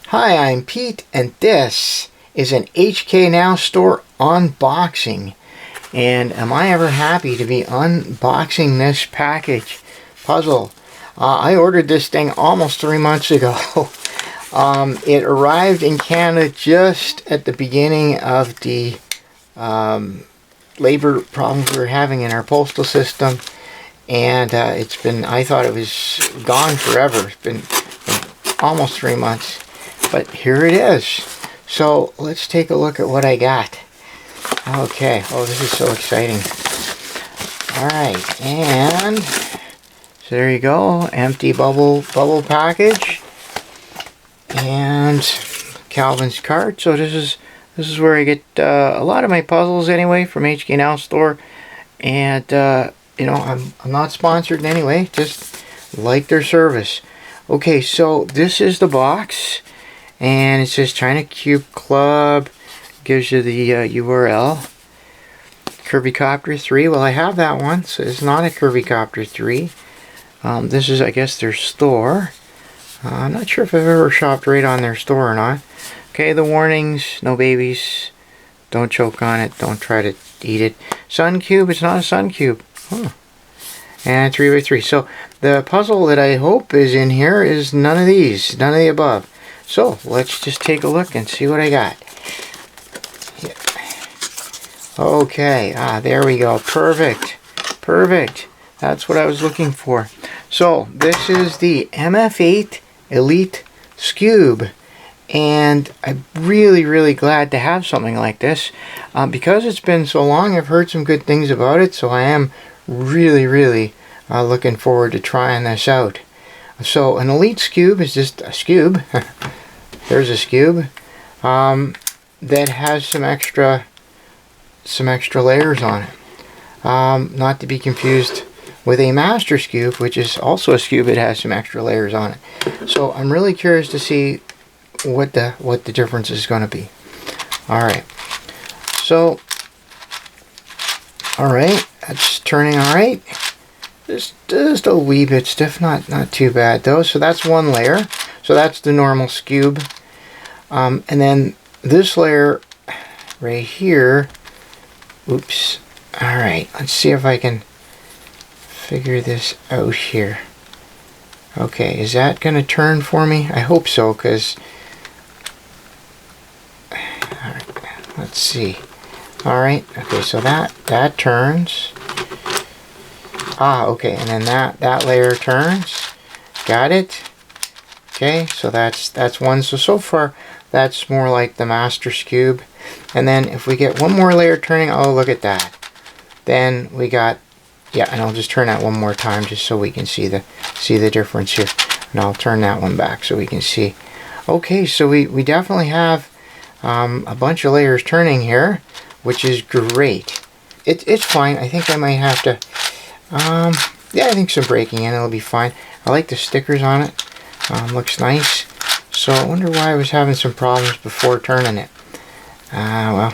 Hi, I'm Pete, and this is an HK Now Store unboxing. And am I ever happy to be unboxing this package puzzle. I ordered this thing almost 3 months ago. It arrived in Canada just at the beginning of the labor problems we were having in our postal system. And it's been, I thought it was gone forever. It's been almost 3 months. But here it is. So let's take a look at what I got. Okay. Oh, this is so exciting. Alright. And so there you go. Empty bubble package. And Calvin's cart. So this is where I get a lot of my puzzles anyway from HK Now Store. And you know, I'm not sponsored in any way, just like their service. Okay, so this is the box, and it says China Cube Club, gives you the URL. Curvycopter 3, well I have that one, so it's not a Curvycopter 3. This is, I guess, their store. I'm not sure if I've ever shopped right on their store or not. Okay, the warnings, no babies, don't choke on it, don't try to eat it. Sun Cube, it's not a Sun Cube. Huh. And 3x3. So the puzzle that I hope is in here is none of these, none of the above. So let's just take a look and see what I got. Okay, there we go. Perfect. Perfect. That's what I was looking for. So this is the MF8 Elite Skewb. And I'm really glad to have something like this. Because it's been so long, I've heard some good things about it. So I am really looking forward to trying this out. So an Elite Skewb is just a Skewb. There's a Skewb that has some extra layers on it. Not to be confused with a Master Skewb, which is also a Skewb that has some extra layers on it. So I'm really curious to see what the difference is going to be. All right. So all right, that's turning all right. Just a wee bit stiff, not too bad though. So that's one layer. So that's the normal Skewb. And then this layer right here. Oops. All right, let's see if I can figure this out here. Okay, is that going to turn for me? I hope so, because all right, let's see. All right. Okay, so that turns. Okay, and then that layer turns. Got it. Okay, so that's one. So far that's more like the Master Skewb. And then if we get one more layer turning, oh look at that. Then we got, yeah, and I'll just turn that one more time just so we can see the difference here. And I'll turn that one back so we can see. Okay, so we definitely have a bunch of layers turning here, which is great. It's fine. I think I might have to, yeah, I think some breaking in, it'll be fine. I like the stickers on it. Looks nice. So I wonder why I was having some problems before turning it. Well,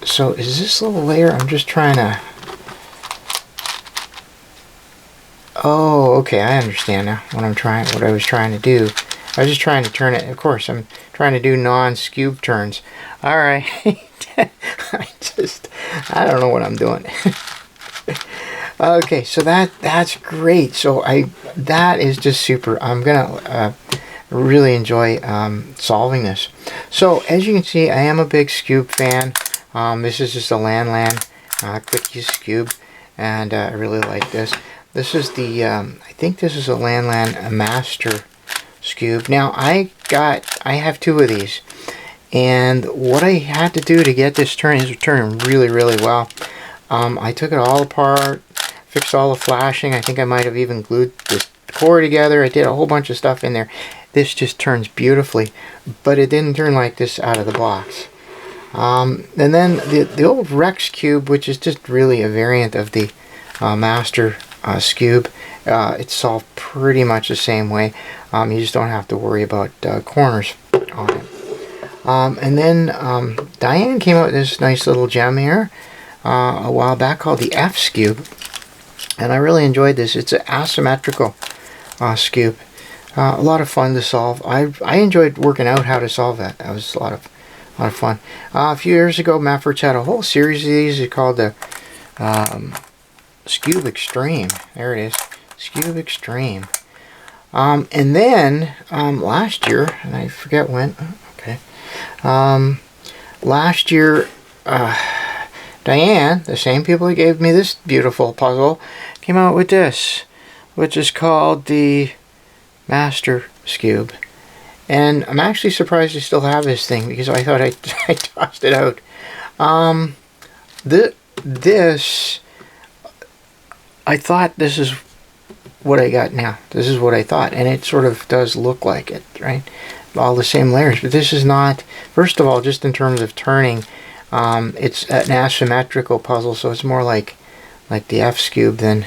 so is this little layer, I'm just trying to, oh, okay, I understand now what I was trying to do. I was just trying to turn it, of course, I'm trying to do non-Skewb turns. Alright. I don't know what I'm doing. Okay, so that's great. So that is just super. I'm gonna really enjoy solving this. So as you can see, I am a big Skewb fan. This is just a LanLan Quick Use Skewb, and I really like this. This is the I think this is a LanLan Master Skewb. Now I have two of these. And what I had to do to get this turning is turning really well. I took it all apart, fixed all the flashing. I think I might have even glued this core together. I did a whole bunch of stuff in there. This just turns beautifully, but it didn't turn like this out of the box. And then the old Rex Skewb, which is just really a variant of the Master Skewb. It's solved pretty much the same way. You just don't have to worry about corners on it. And then DaYan came out with this nice little gem here a while back called the F-Skewb, and I really enjoyed this. It's an asymmetrical Skewb. A lot of fun to solve. I enjoyed working out how to solve that. That was a lot of fun. A few years ago, Meffert's had a whole series of these. It's called the Skewb Extreme. There it is, Skewb Extreme. And then last year, and I forget when. Okay, last year, DaYan, the same people who gave me this beautiful puzzle, came out with this, which is called the Master Skewb. And I'm actually surprised I still have this thing, because I thought I tossed it out. I thought this is what I got now. This is what I thought, and it sort of does look like it, right? All the same layers, but this is not. First of all, just in terms of turning, it's an asymmetrical puzzle, so it's more like the F-Skewb than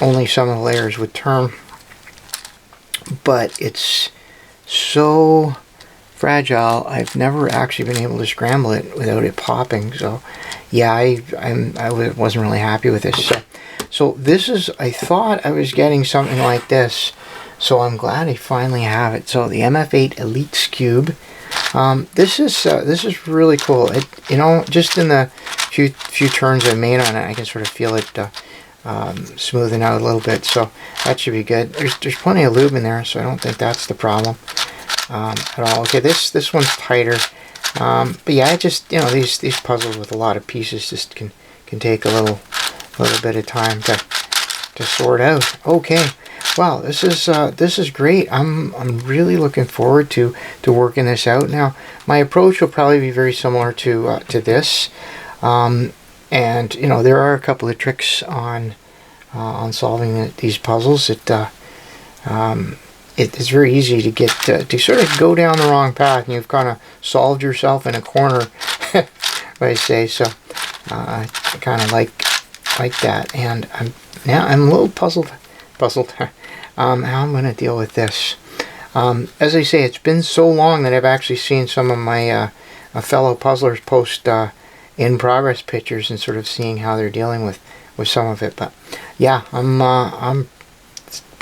only some of the layers would turn. But it's so fragile, I've never actually been able to scramble it without it popping. So yeah, I wasn't really happy with this. So this is, I thought I was getting something like this, so I'm glad I finally have it. So the MF8 Elite Skewb. This is really cool. It, you know, just in the few turns I made on it, I can sort of feel it smoothing out a little bit, so that should be good. There's plenty of lube in there, so I don't think that's the problem at all. Okay, this one's tighter, but yeah, it just, you know, these puzzles with a lot of pieces just can take a little bit of time to sort out. Okay, wow, this is great. I'm really looking forward to working this out. Now, my approach will probably be very similar to this. And you know, there are a couple of tricks on solving these puzzles. It's very easy to get to sort of go down the wrong path, and you've kind of solved yourself in a corner, I say. So I kind of like that, and I'm a little puzzled how I'm going to deal with this. As I say, it's been so long that I've actually seen some of my fellow puzzlers post in progress pictures and sort of seeing how they're dealing with some of it. But yeah, I'm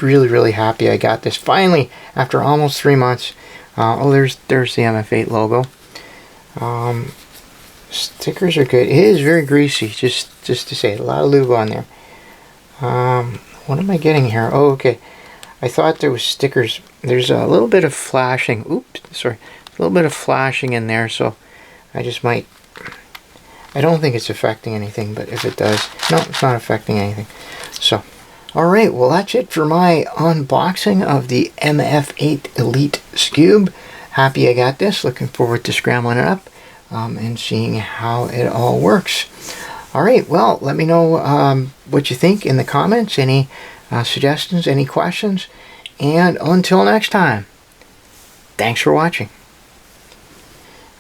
really happy I got this finally after almost 3 months. Oh, there's the MF8 logo. Stickers are good. It is very greasy, just to say. A lot of lube on there. What am I getting here? Oh, okay. I thought there was stickers. There's a little bit of flashing. Oops, sorry. A little bit of flashing in there, so I just might. I don't think it's affecting anything, but if it does, no, it's not affecting anything. So, alright, well, that's it for my unboxing of the MF8 Elite Skewb. Happy I got this. Looking forward to scrambling it up and seeing how it all works. Alright, well, let me know what you think in the comments. Any suggestions, any questions. And until next time, thanks for watching.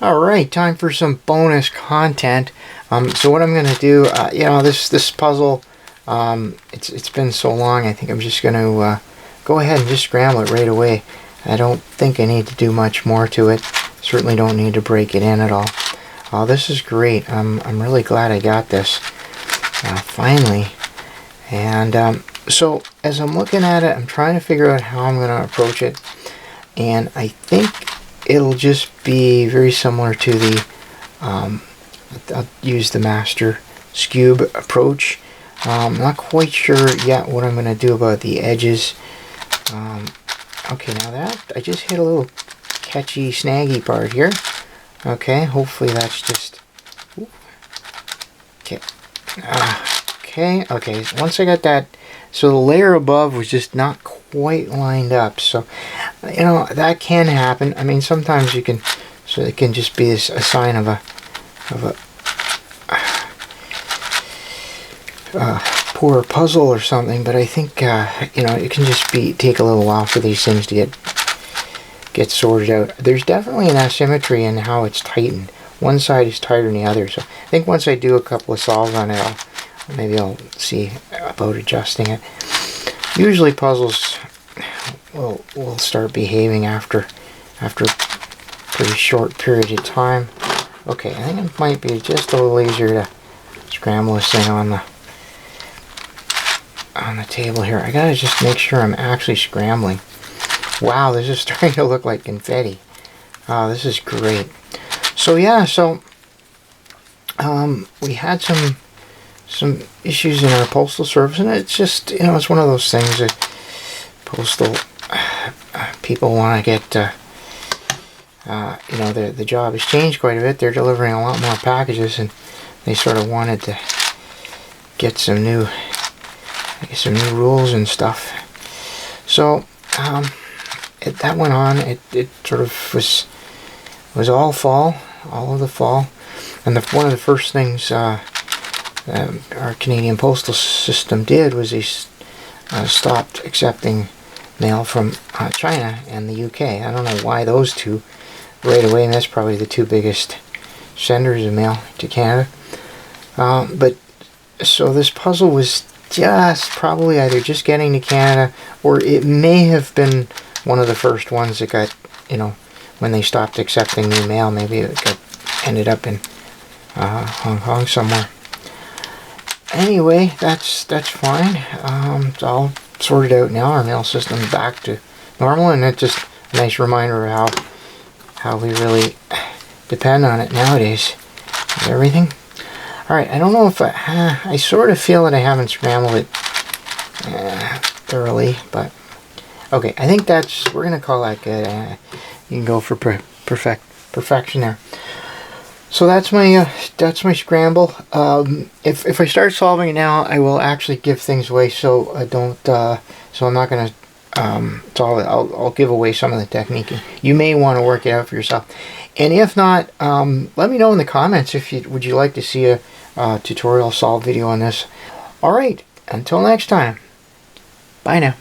Alright, time for some bonus content. So what I'm going to do, you know, this puzzle, it's been so long, I think I'm just going to go ahead and just scramble it right away. I don't think I need to do much more to it. Certainly don't need to break it in at all. This is great. I'm really glad I got this finally. And so as I'm looking at it, I'm trying to figure out how I'm going to approach it. And I think it'll just be very similar to the, I'll use the Master Skewb approach. I'm not quite sure yet what I'm going to do about the edges. Okay, now that, I just hit a little catchy, snaggy part here. Okay, hopefully that's just, okay. Okay, once I got that, so the layer above was just not quite lined up. So, you know, that can happen. I mean, sometimes you can, so it can just be a sign of a poor puzzle or something. But I think, you know, it can just take a little while for these things to get sorted out. There's definitely an asymmetry in how it's tightened. One side is tighter than the other. So I think once I do a couple of solves on it, maybe I'll see about adjusting it. Usually puzzles will start behaving after a pretty short period of time. Okay, I think it might be just a little easier to scramble this thing on the table here. I gotta just make sure I'm actually scrambling. Wow, this is starting to look like confetti. Oh, this is great. So yeah, so we had some issues in our postal service, and it's just, you know, it's one of those things that postal people want to get, you know, the job has changed quite a bit. They're delivering a lot more packages, and they sort of wanted to get some new rules and stuff. So that went on. It sort of was all fall, all of the fall, and one of the first things our Canadian postal system did was they stopped accepting mail from China and the UK. I don't know why those two right away, and that's probably the two biggest senders of mail to Canada. But so this puzzle was just probably either just getting to Canada, or it may have been one of the first ones that got, you know, when they stopped accepting new mail, maybe it ended up in Hong Kong somewhere. Anyway, that's fine. It's all sorted out now. Our mail system's back to normal, and it's just a nice reminder of how we really depend on it nowadays with everything. Alright, I don't know if I sort of feel that I haven't scrambled it thoroughly, but okay, I think we're going to call that good. You can go for perfection there. So that's my scramble. If I start solving it now, I will actually give things away, so I don't, so I'm not going to solve it. I'll give away some of the technique. You may want to work it out for yourself. And if not, let me know in the comments if would you like to see a tutorial solve video on this. Alright, until next time. Bye now.